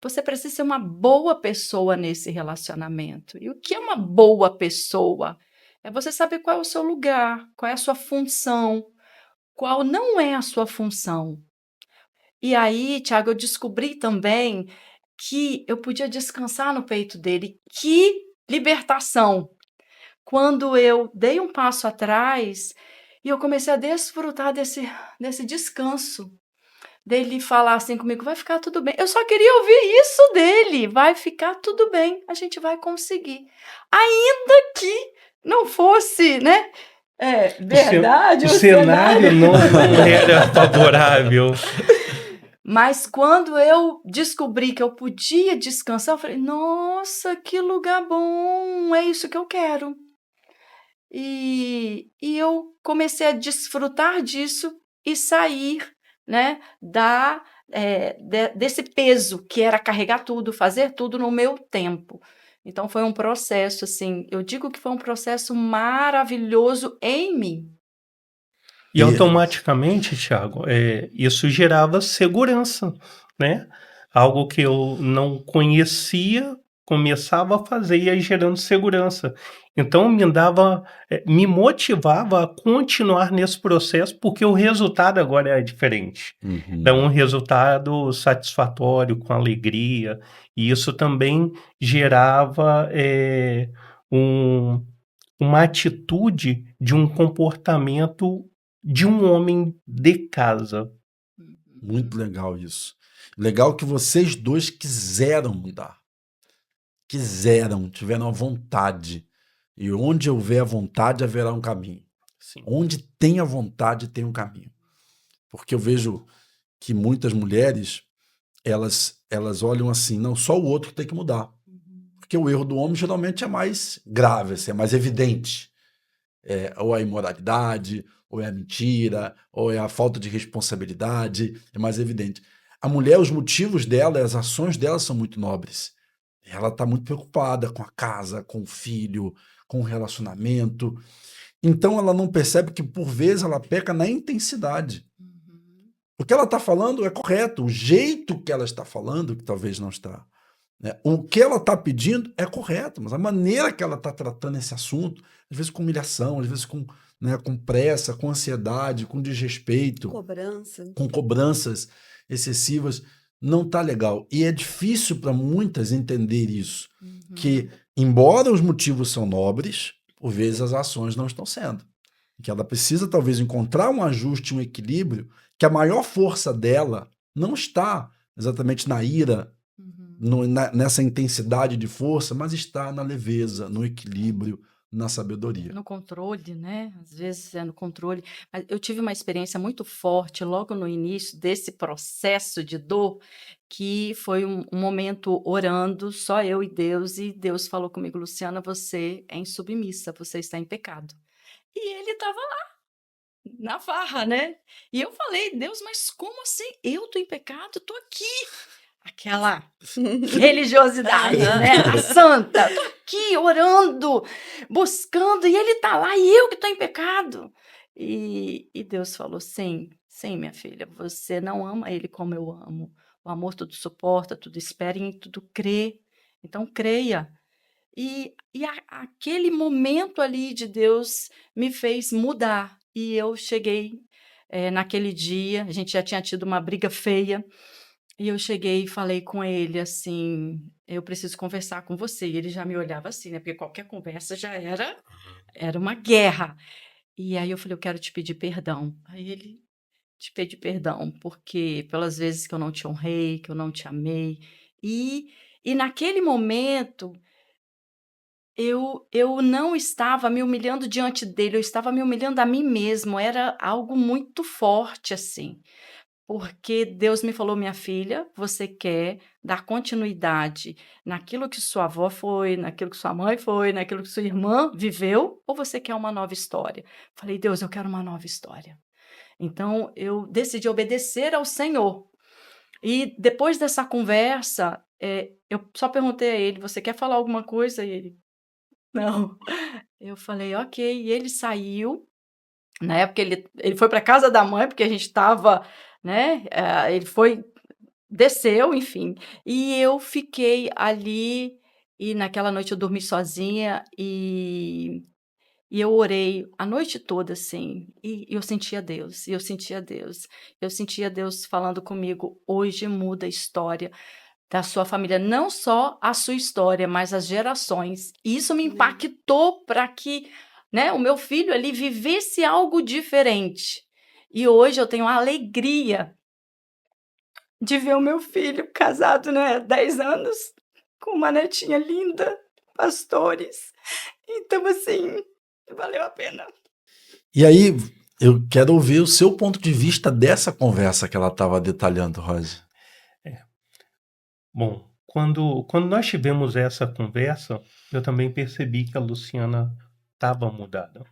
você precisa ser uma boa pessoa nesse relacionamento. E o que é uma boa pessoa? É você saber qual é o seu lugar, qual é a sua função, qual não é a sua função. E aí, Tiago, eu descobri também que eu podia descansar no peito dele. Que libertação! Quando eu dei um passo atrás e eu comecei a desfrutar desse descanso, dele falar assim comigo, vai ficar tudo bem. Eu só queria ouvir isso dele, vai ficar tudo bem, a gente vai conseguir. Ainda que não fosse, né? Verdade, O cenário não era favorável. Mas quando eu descobri que eu podia descansar, eu falei, nossa, que lugar bom, é isso que eu quero. E eu comecei a desfrutar disso e sair, né, desse peso que era carregar tudo, fazer tudo no meu tempo. Então foi um processo, assim, eu digo que foi um processo maravilhoso em mim. E automaticamente, Thiago, isso gerava segurança, né? Algo que eu não conhecia, começava a fazer e aí gerando segurança. Então me motivava a continuar nesse processo, porque o resultado agora é diferente. Uhum. É um resultado satisfatório, com alegria, e isso também gerava uma atitude de um comportamento de um homem de casa. Muito legal isso. Legal que vocês dois quiseram mudar. Tiveram a vontade. E onde houver a vontade, haverá um caminho. Sim. Onde tem a vontade, tem um caminho. Porque eu vejo que muitas mulheres, elas olham assim, não, só o outro tem que mudar. Porque o erro do homem geralmente é mais grave, assim, é mais evidente. Ou a imoralidade, ou é a mentira, ou é a falta de responsabilidade, é mais evidente. A mulher, os motivos dela, as ações dela são muito nobres. Ela está muito preocupada com a casa, com o filho, com o relacionamento. Então ela não percebe que, por vezes, ela peca na intensidade. O que ela está falando é correto, o jeito que ela está falando, que talvez não está. Né? O que ela está pedindo é correto, mas a maneira que ela está tratando esse assunto, às vezes com humilhação, às vezes com pressa, com ansiedade, com desrespeito, com cobranças excessivas, não está legal. E é difícil para muitas entender isso, que embora os motivos são nobres, por vezes as ações não estão sendo. Que ela precisa talvez encontrar um ajuste, um equilíbrio, que a maior força dela não está exatamente na ira, nessa intensidade de força, mas está na leveza, no equilíbrio, na sabedoria. No controle, né? Às vezes é no controle. Mas eu tive uma experiência muito forte logo no início desse processo de dor, que foi um momento orando, só eu e Deus falou comigo, Luciana, você é insubmissa, você está em pecado. E ele estava lá, na farra, né? E eu falei, Deus, mas como assim? Eu tô em pecado? Tô aqui. Aquela religiosidade, né? A santa. Tô aqui orando, buscando, e ele tá lá, e eu que tô em pecado. E Deus falou: sim, sim, minha filha, você não ama ele como eu amo. O amor tudo suporta, tudo espera e em tudo crê. Então, creia. Aquele momento ali de Deus me fez mudar. E eu cheguei naquele dia, a gente já tinha tido uma briga feia, e eu cheguei e falei com ele assim: eu preciso conversar com você. E ele já me olhava assim, né? Porque qualquer conversa já era uma guerra. E aí eu falei: eu quero te pedir perdão. Aí ele: te pedir perdão, porque pelas vezes que eu não te honrei, que eu não te amei. E naquele momento eu não estava me humilhando diante dele, eu estava me humilhando a mim mesmo, era algo muito forte, assim. Porque Deus me falou: "Minha filha, você quer dar continuidade naquilo que sua avó foi, naquilo que sua mãe foi, naquilo que sua irmã viveu, ou você quer uma nova história?". Falei: "Deus, eu quero uma nova história". Então eu decidi obedecer ao Senhor. E depois dessa conversa, eu só perguntei a ele: "Você quer falar alguma coisa?" E ele: "Não". Eu falei: "Ok". E ele saiu. Na época ele foi para casa da mãe, porque a gente estava, né, ele foi desceu, enfim. E eu fiquei ali, e naquela noite eu dormi sozinha, e eu orei a noite toda, assim, e eu sentia Deus, e eu sentia Deus. Eu sentia Deus falando comigo: "Hoje muda a história da sua família, não só a sua história, mas as gerações". E isso me Amém. impactou para que, né, o meu filho ali vivesse algo diferente. E hoje eu tenho a alegria de ver o meu filho casado, né, 10 anos, com uma netinha linda, pastores. Então, assim, valeu a pena. E aí, eu quero ouvir o seu ponto de vista dessa conversa que ela estava detalhando, Rose. Bom, quando nós tivemos essa conversa, eu também percebi que a Luciana estava mudada.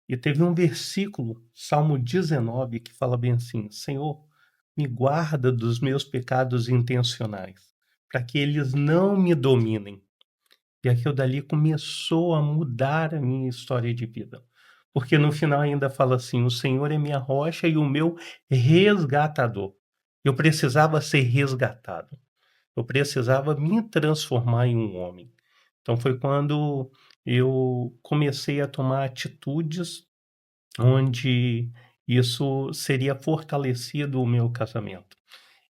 E teve um versículo, Salmo 19, que fala bem assim: Senhor, me guarda dos meus pecados intencionais, para que eles não me dominem. E aquilo dali começou a mudar a minha história de vida. Porque no final ainda fala assim: o Senhor é minha rocha e o meu resgatador. Eu precisava ser resgatado. Eu precisava me transformar em um homem. Então foi quando eu comecei a tomar atitudes onde isso seria fortalecido o meu casamento.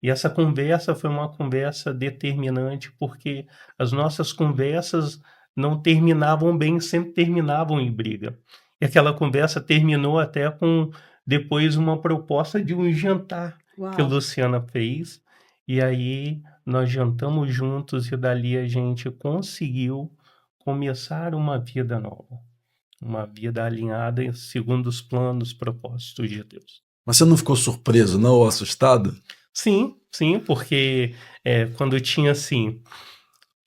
E essa conversa foi uma conversa determinante, porque as nossas conversas não terminavam bem, sempre terminavam em briga. E aquela conversa terminou até com depois uma proposta de um jantar que a Uau. Luciana fez. E aí nós jantamos juntos e dali a gente conseguiu começar uma vida nova. Uma vida alinhada segundo os planos, propósitos de Deus. Mas você não ficou surpreso, não, ou assustado? Sim, sim, porque quando tinha assim,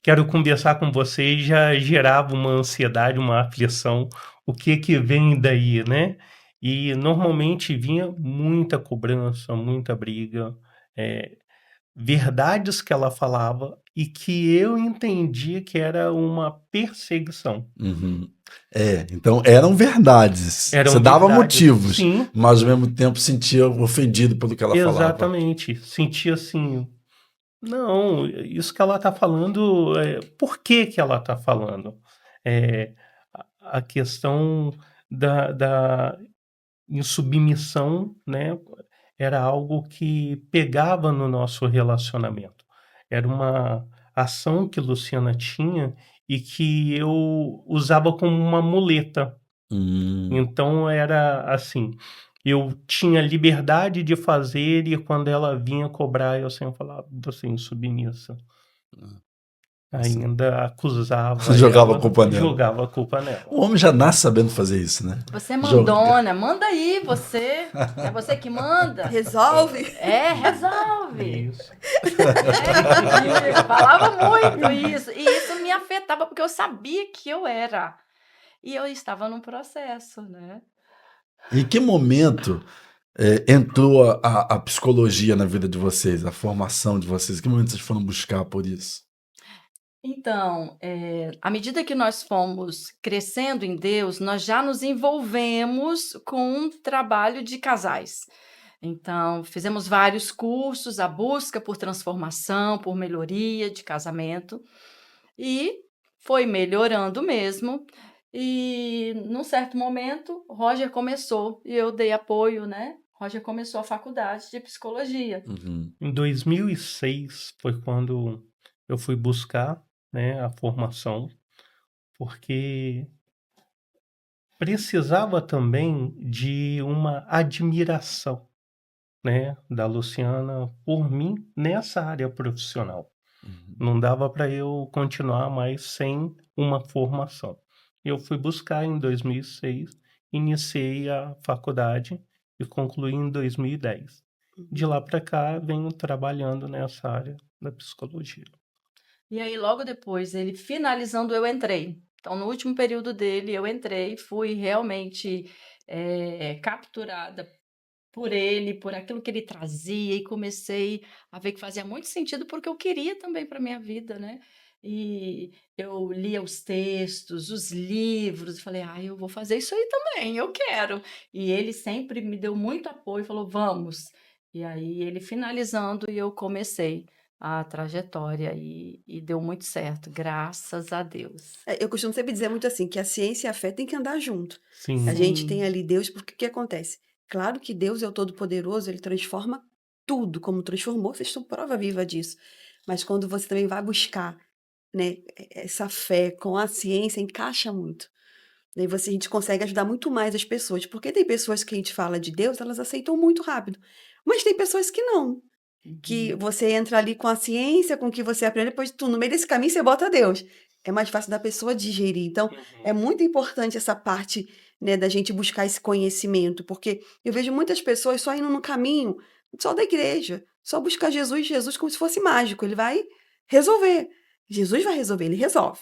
quero conversar com você, já gerava uma ansiedade, uma aflição, o que vem daí, né? E normalmente vinha muita cobrança, muita briga, verdades que ela falava e que eu entendi que era uma perseguição. Uhum. Então eram verdades. Você Eram dava verdades, motivos, sim, mas ao mesmo tempo sentia ofendido pelo que ela falava. exatamente. Sentia assim, não, isso que ela está falando, por que que ela está falando? É, a questão da insubmissão, né, era algo que pegava no nosso relacionamento. Era uma ação que Luciana tinha e que eu usava como uma muleta. Então era assim, eu tinha liberdade de fazer e quando ela vinha cobrar, eu sempre falava assim, submissa. ainda acusava Você jogava a ela, culpa nela. jogava a culpa nela. O homem já nasce sabendo fazer isso, né? Você é Joga. mandona, manda aí você. É você que manda. Resolve. Resolve. Isso. Eu falava muito isso. E isso me afetava, porque eu sabia que eu era. E eu estava num processo, né? Em que momento entrou a psicologia na vida de vocês, a formação de vocês? Em que momento vocês foram buscar por isso? Então, à medida que nós fomos crescendo em Deus, nós já nos envolvemos com um trabalho de casais. Então, fizemos vários cursos, a busca por transformação, por melhoria de casamento, e foi melhorando mesmo. E, num certo momento, Roger começou, e eu dei apoio, né? Roger começou a faculdade de psicologia. Uhum. Em 2006 foi quando eu fui buscar, né, a formação, porque precisava também de uma admiração, né, da Luciana por mim nessa área profissional. Uhum. Não dava para eu continuar mais sem uma formação. Eu fui buscar em 2006, iniciei a faculdade e concluí em 2010. De lá para cá, venho trabalhando nessa área da psicologia. E aí, logo depois, ele finalizando, eu entrei. Então, no último período dele, eu entrei, fui realmente capturada por ele, por aquilo que ele trazia, e comecei a ver que fazia muito sentido, porque eu queria também para minha vida, né? E eu lia os textos, os livros, e falei, eu vou fazer isso aí também, eu quero. E ele sempre me deu muito apoio, falou, vamos. E aí, ele finalizando, e eu comecei a trajetória, e deu muito certo, graças a Deus. Eu costumo sempre dizer muito assim, que a ciência e a fé têm que andar junto. Sim. A gente tem ali Deus, porque o que acontece? Claro que Deus é o Todo-Poderoso, ele transforma tudo, como transformou, vocês são prova viva disso. Mas quando você também vai buscar, né, essa fé com a ciência, encaixa muito. Daí a gente consegue ajudar muito mais as pessoas, porque tem pessoas que a gente fala de Deus, elas aceitam muito rápido. Mas tem pessoas que não. Que você entra ali com a ciência, com o que você aprende, depois no meio desse caminho você bota Deus. É mais fácil da pessoa digerir. Então, é muito importante essa parte, né, da gente buscar esse conhecimento, porque eu vejo muitas pessoas só indo no caminho só da igreja, só buscar Jesus como se fosse mágico, ele vai resolver. Jesus vai resolver, ele resolve.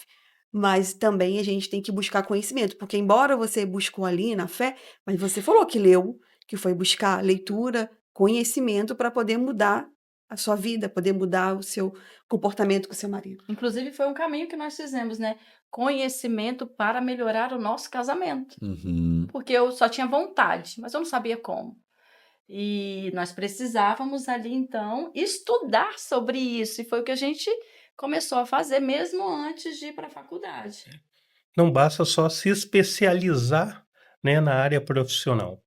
Mas também a gente tem que buscar conhecimento, porque embora você buscou ali na fé, mas você falou que leu, que foi buscar leitura, conhecimento para poder mudar a sua vida, poder mudar o seu comportamento com o seu marido. Inclusive, foi um caminho que nós fizemos, né? Conhecimento para melhorar o nosso casamento. Uhum. Porque eu só tinha vontade, mas eu não sabia como. E nós precisávamos ali, então, estudar sobre isso. E foi o que a gente começou a fazer mesmo antes de ir para a faculdade. Não basta só se especializar, né, na área profissional.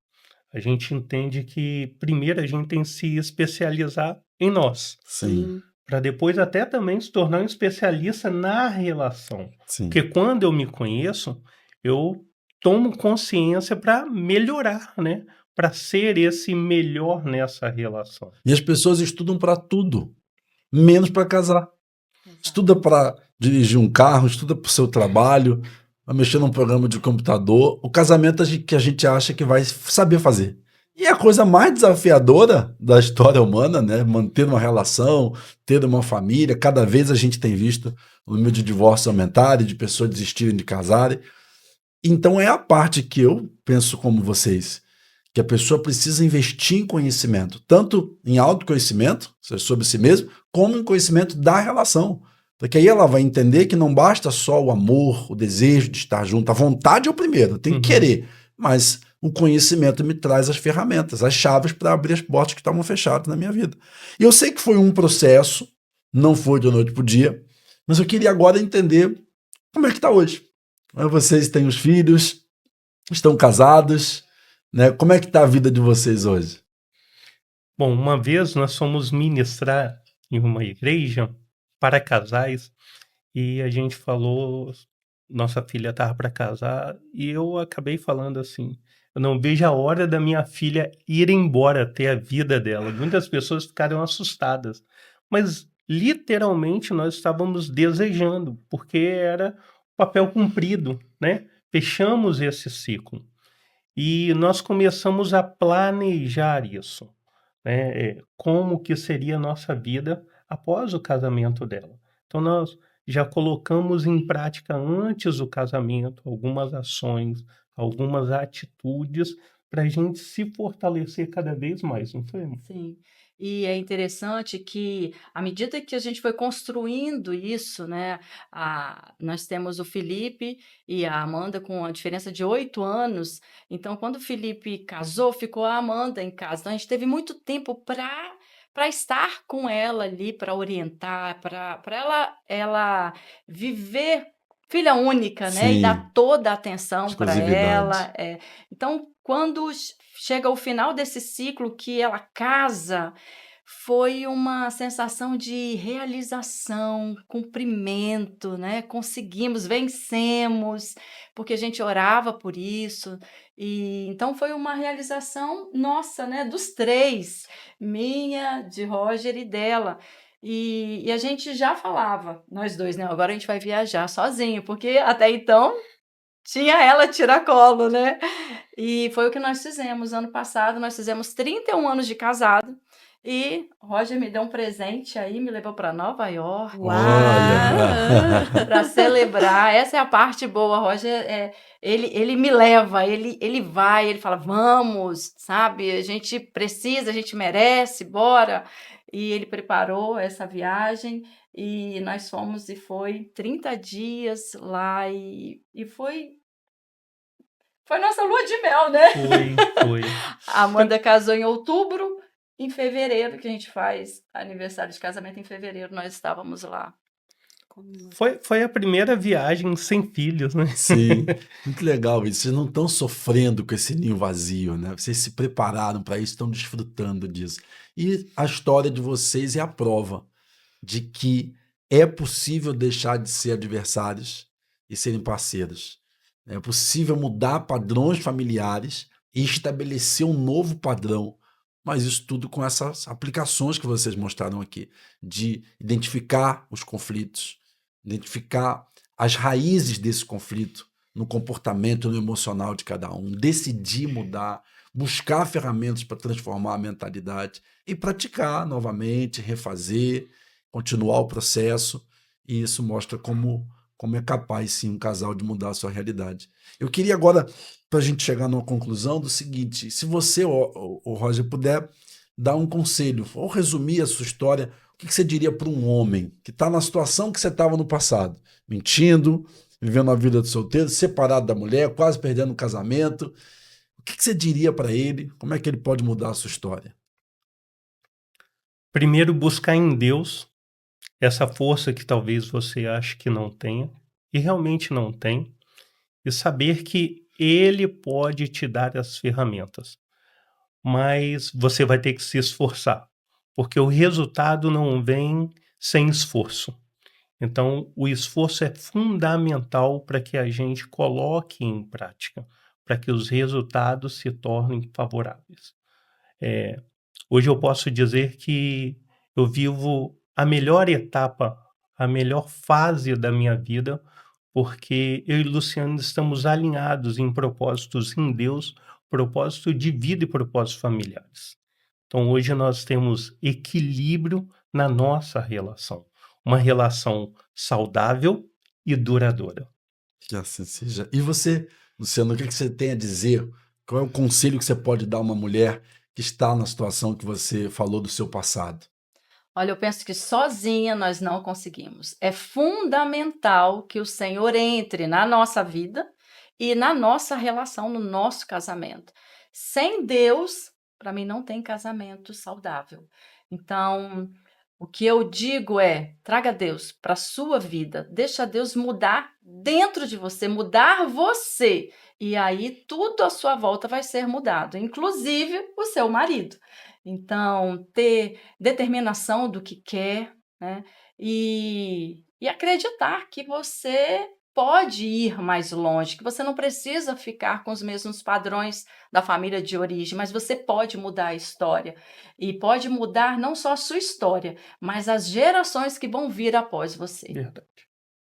A gente entende que primeiro a gente tem que se especializar em nós, Sim, para depois até também se tornar um especialista na relação. sim. Porque quando eu me conheço, eu tomo consciência para melhorar, né? Para ser esse melhor nessa relação. E as pessoas estudam para tudo, menos para casar. Estuda para dirigir um carro, estuda para o seu trabalho, para mexer num programa de computador. O casamento que a gente acha que vai saber fazer. E é a coisa mais desafiadora da história humana, né? Manter uma relação, ter uma família. Cada vez a gente tem visto o número de divórcios aumentar e de pessoas desistirem de casarem. Então é a parte que eu penso como vocês, que a pessoa precisa investir em conhecimento, tanto em autoconhecimento, sobre si mesmo, como em conhecimento da relação. Porque aí ela vai entender que não basta só o amor, o desejo de estar junto, a vontade é o primeiro, tem que querer, mas o conhecimento me traz as ferramentas, as chaves para abrir as portas que estavam fechadas na minha vida. E eu sei que foi um processo, não foi de noite para o dia, mas eu queria agora entender como é que está hoje. Vocês têm os filhos, estão casados, né? Como é que está a vida de vocês hoje? Bom, uma vez nós fomos ministrar em uma igreja para casais e a gente falou, nossa filha estava para casar e eu acabei falando assim, eu não vejo a hora da minha filha ir embora, ter a vida dela. Muitas pessoas ficaram assustadas, mas literalmente nós estávamos desejando, porque era papel cumprido, né? Fechamos esse ciclo. E nós começamos a planejar isso, né? Como que seria a nossa vida após o casamento dela. Então nós já colocamos em prática antes do casamento algumas ações, algumas atitudes para a gente se fortalecer cada vez mais, não foi, amor? Sim. E é interessante que, à medida que a gente foi construindo isso, né, nós temos o Felipe e a Amanda com a diferença de 8 anos. Então, quando o Felipe casou, ficou a Amanda em casa. Então, a gente teve muito tempo para estar com ela ali, para orientar, para ela viver filha única, né, e Sim, dar toda a atenção para exclusividade. ela. Então, quando chega ao final desse ciclo que ela casa, foi uma sensação de realização, cumprimento, né? Conseguimos, vencemos, porque a gente orava por isso. E então foi uma realização nossa, né? Dos três, minha, de Roger e dela. E a gente já falava, nós dois, né? Agora a gente vai viajar sozinho, porque até então tinha ela tiracolo, né? E foi o que nós fizemos. Ano passado, nós fizemos 31 anos de casado. E Roger me deu um presente aí, me levou para Nova York Olha. para celebrar. Essa é a parte boa. Roger, ele me leva, ele vai, ele fala, vamos, sabe? A gente precisa, a gente merece, bora. E ele preparou essa viagem e nós fomos e foi 30 dias lá e foi nossa lua de mel, né? Foi. A Amanda casou em outubro, em fevereiro, que a gente faz aniversário de casamento em fevereiro, nós estávamos lá. Foi a primeira viagem sem filhos, né? Sim, muito legal isso. Vocês não estão sofrendo com esse ninho vazio, né? Vocês se prepararam para isso, estão desfrutando disso. E a história de vocês é a prova de que é possível deixar de ser adversários e serem parceiros. É possível mudar padrões familiares e estabelecer um novo padrão. Mas isso tudo com essas aplicações que vocês mostraram aqui, de identificar os conflitos, identificar as raízes desse conflito no comportamento, no emocional de cada um, decidir mudar, buscar ferramentas para transformar a mentalidade e praticar novamente, refazer, continuar o processo. E isso mostra como é capaz, sim, um casal de mudar a sua realidade. Eu queria agora, para a gente chegar numa conclusão, do seguinte: se você, o Roger, puder dar um conselho ou resumir a sua história, o que você diria para um homem que está na situação que você estava no passado, mentindo, vivendo a vida de solteiro, separado da mulher, quase perdendo o casamento? O que você diria para ele? Como é que ele pode mudar a sua história? Primeiro, buscar em Deus essa força que talvez você ache que não tenha, e realmente não tem, e saber que Ele pode te dar as ferramentas, mas você vai ter que se esforçar, porque o resultado não vem sem esforço. Então, o esforço é fundamental para que a gente coloque em prática, para que os resultados se tornem favoráveis. Hoje eu posso dizer que eu vivo a melhor etapa, a melhor fase da minha vida, porque eu e Luciano estamos alinhados em propósitos em Deus, propósito de vida e propósitos familiares. Então hoje nós temos equilíbrio na nossa relação, uma relação saudável e duradoura. Que assim seja. E você, Luciano, o que você tem a dizer? Qual é o conselho que você pode dar a uma mulher que está na situação que você falou do seu passado? Olha, eu penso que sozinha nós não conseguimos. É fundamental que o Senhor entre na nossa vida e na nossa relação, no nosso casamento. Sem Deus, para mim, não tem casamento saudável. Então, o que eu digo é: traga Deus para a sua vida, deixa Deus mudar dentro de você, mudar você. E aí tudo à sua volta vai ser mudado, inclusive o seu marido. Então, ter determinação do que quer, né? E acreditar que você pode ir mais longe, que você não precisa ficar com os mesmos padrões da família de origem, mas você pode mudar a história. E pode mudar não só a sua história, mas as gerações que vão vir após você. Verdade.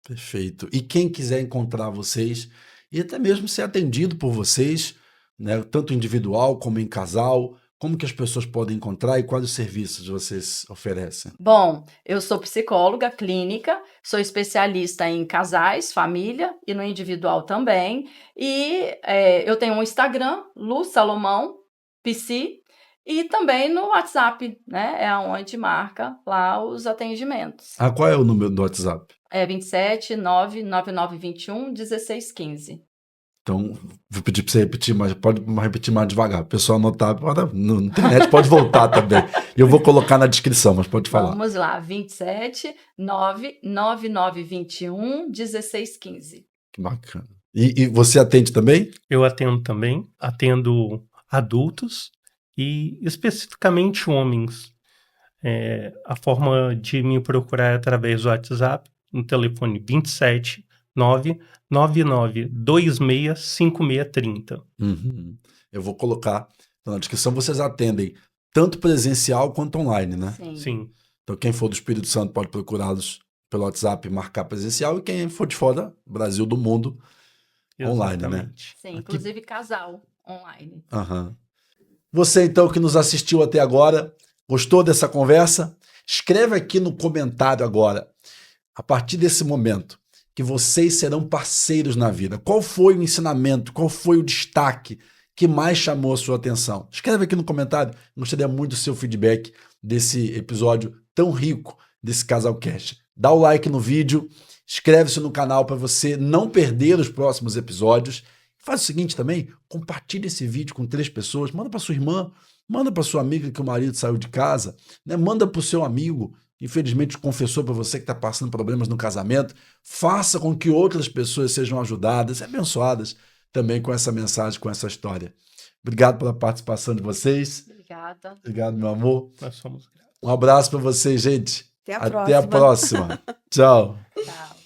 Perfeito. E quem quiser encontrar vocês e até mesmo ser atendido por vocês, né, tanto individual como em casal, como que as pessoas podem encontrar e quais os serviços vocês oferecem? Bom, eu sou psicóloga clínica, sou especialista em casais, família e no individual também. E eu tenho um Instagram, Lu Salomão, Psi, e também no WhatsApp, né? É onde marca lá os atendimentos. Ah, qual é o número do WhatsApp? É 27 99921 1615. Então, vou pedir para você repetir, mas pode repetir mais devagar. O pessoal anotar, na internet pode voltar também. Eu vou colocar na descrição, mas pode falar. Vamos lá, 27 99921 1615. Que bacana. E você atende também? Eu atendo também, atendo adultos e especificamente homens. A forma de me procurar é através do WhatsApp, no telefone 27 999265630. Uhum. Eu vou colocar na descrição. Vocês atendem tanto presencial quanto online, né? Sim. Então, quem for do Espírito Santo pode procurá-los pelo WhatsApp e marcar presencial. E quem for de fora, Brasil, do mundo, online, né? Exatamente. Sim, inclusive casal online. Aham. Você, então, que nos assistiu até agora, gostou dessa conversa? Escreve aqui no comentário agora, a partir desse momento, que vocês serão parceiros na vida. Qual foi o ensinamento, qual foi o destaque que mais chamou a sua atenção? Escreve aqui no comentário, gostaria muito do seu feedback desse episódio tão rico desse Casalcast. Dá o like no vídeo, inscreve-se no canal para você não perder os próximos episódios. Faz o seguinte também, compartilha esse vídeo com 3 pessoas, manda para sua irmã, manda para sua amiga que o marido saiu de casa, né? Manda para o seu amigo, infelizmente confessou para você que está passando problemas no casamento. Faça com que outras pessoas sejam ajudadas e abençoadas também com essa mensagem, com essa história. Obrigado pela participação de vocês. Obrigada. Obrigado, meu amor. Nós somos gratos. Um abraço para vocês, gente. Até a Até a próxima. Tchau. Tchau.